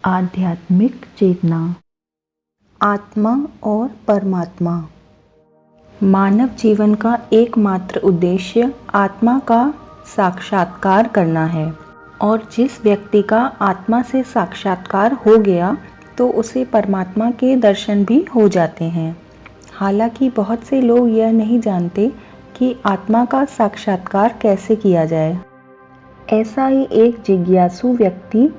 आध्यात्मिक चेतना, आत्मा और परमात्मा। मानव जीवन का एकमात्र उद्देश्य आत्मा का साक्षात्कार करना है, और जिस व्यक्ति का आत्मा से साक्षात्कार हो गया तो उसे परमात्मा के दर्शन भी हो जाते हैं। हालांकि बहुत से लोग यह नहीं जानते कि आत्मा का साक्षात्कार कैसे किया जाए। ऐसा ही एक जिज्ञासु व्यक्ति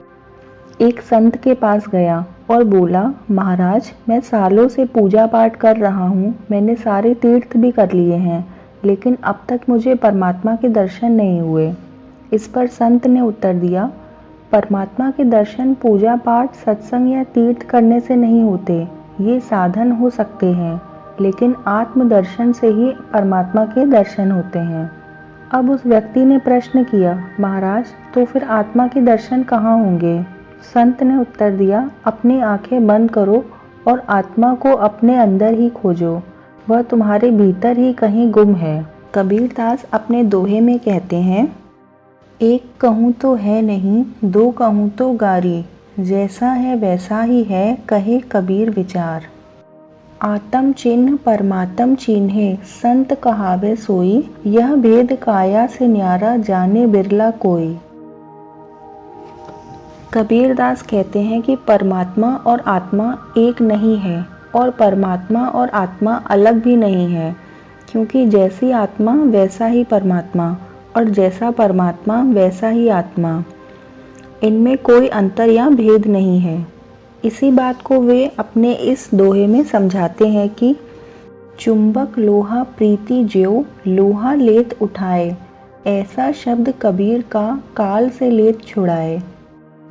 एक संत के पास गया और बोला, महाराज, मैं सालों से पूजा पाठ कर रहा हूँ, मैंने सारे तीर्थ भी कर लिए हैं, लेकिन अब तक मुझे परमात्मा के दर्शन नहीं हुए। इस पर संत ने उत्तर दिया, परमात्मा के दर्शन पूजा पाठ, सत्संग या तीर्थ करने से नहीं होते। ये साधन हो सकते हैं, लेकिन आत्म दर्शन से ही परमात्मा के दर्शन होते हैं। अब उस व्यक्ति ने प्रश्न किया, महाराज, तो फिर आत्मा के दर्शन कहाँ होंगे? संत ने उत्तर दिया, अपनी आंखें बंद करो और आत्मा को अपने अंदर ही खोजो, वह तुम्हारे भीतर ही कहीं गुम है। कबीरदास अपने दोहे में कहते हैं, एक कहूँ तो है नहीं, दो कहूँ तो गारी, जैसा है वैसा ही है, कहे कबीर विचार। आत्म चिन्ह परमात्म चिन्हे, संत कहावे सोई, यह भेद काया से न्यारा, जाने बिरला कोई। कबीरदास कहते हैं कि परमात्मा और आत्मा एक नहीं है, और परमात्मा और आत्मा अलग भी नहीं है, क्योंकि जैसी आत्मा वैसा ही परमात्मा, और जैसा परमात्मा वैसा ही आत्मा। इनमें कोई अंतर या भेद नहीं है। इसी बात को वे अपने इस दोहे में समझाते हैं कि चुंबक लोहा प्रीति ज्यों, लोहा लेत उठाए, ऐसा शब्द कबीर का काल से लेत छुड़ाए।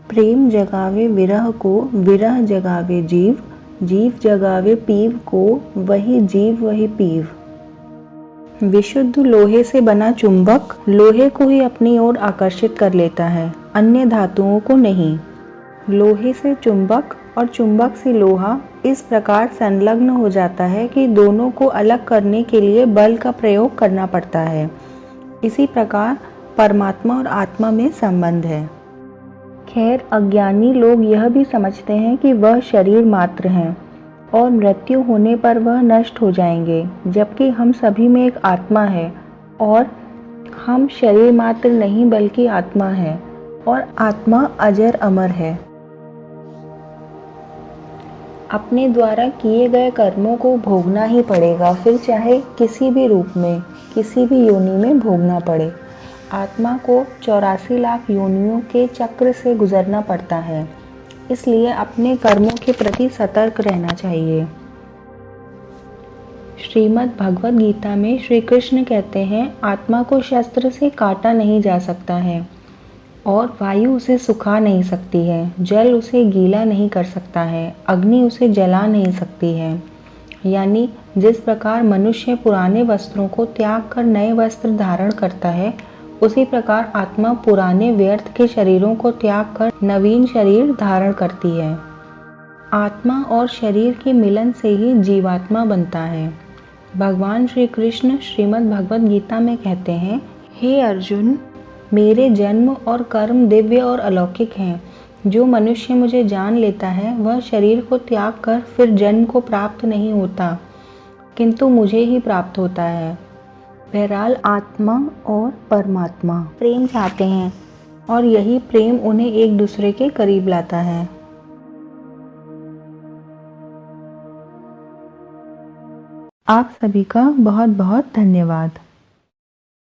प्रेम जगावे विरह को, विरह जगावे जीव, जीव जगावे पीव को, वही जीव वही पीव। विशुद्ध लोहे से बना चुंबक लोहे को ही अपनी ओर आकर्षित कर लेता है, अन्य धातुओं को नहीं। लोहे से चुंबक और चुंबक से लोहा इस प्रकार संलग्न हो जाता है कि दोनों को अलग करने के लिए बल का प्रयोग करना पड़ता है। इसी प्रकार परमात्मा और आत्मा में संबंध है। खैर, अज्ञानी लोग यह भी समझते हैं कि वह शरीर मात्र हैं और मृत्यु होने पर वह नष्ट हो जाएंगे, जबकि हम सभी में एक आत्मा है और हम शरीर मात्र नहीं बल्कि आत्मा है, और आत्मा अजर अमर है। अपने द्वारा किए गए कर्मों को भोगना ही पड़ेगा, फिर चाहे किसी भी रूप में, किसी भी योनि में भोगना पड़े। आत्मा को 84 लाख योनियों के चक्र से गुजरना पड़ता है, इसलिए अपने कर्मों के प्रति सतर्क रहना चाहिए। श्रीमद् भगवद गीता में श्री कृष्ण कहते हैं, आत्मा को शस्त्र से काटा नहीं जा सकता है, और वायु उसे सुखा नहीं सकती है, जल उसे गीला नहीं कर सकता है, अग्नि उसे जला नहीं सकती है। यानी जिस प्रकार मनुष्य पुराने वस्त्रों को त्याग कर नए वस्त्र धारण करता है, उसी प्रकार आत्मा पुराने व्यर्थ के शरीरों को त्याग कर नवीन शरीर धारण करती है। आत्मा और शरीर के मिलन से ही जीवात्मा बनता है। भगवान श्री कृष्ण श्रीमद् भगवद गीता में कहते हैं, हे अर्जुन, मेरे जन्म और कर्म दिव्य और अलौकिक हैं। जो मनुष्य मुझे जान लेता है वह शरीर को त्याग कर फिर जन्म को प्राप्त नहीं होता, किंतु मुझे ही प्राप्त होता है। बहरहाल आत्मा और परमात्मा प्रेम चाहते हैं, और यही प्रेम उन्हें एक दूसरे के करीब लाता है। आप सभी का बहुत बहुत धन्यवाद।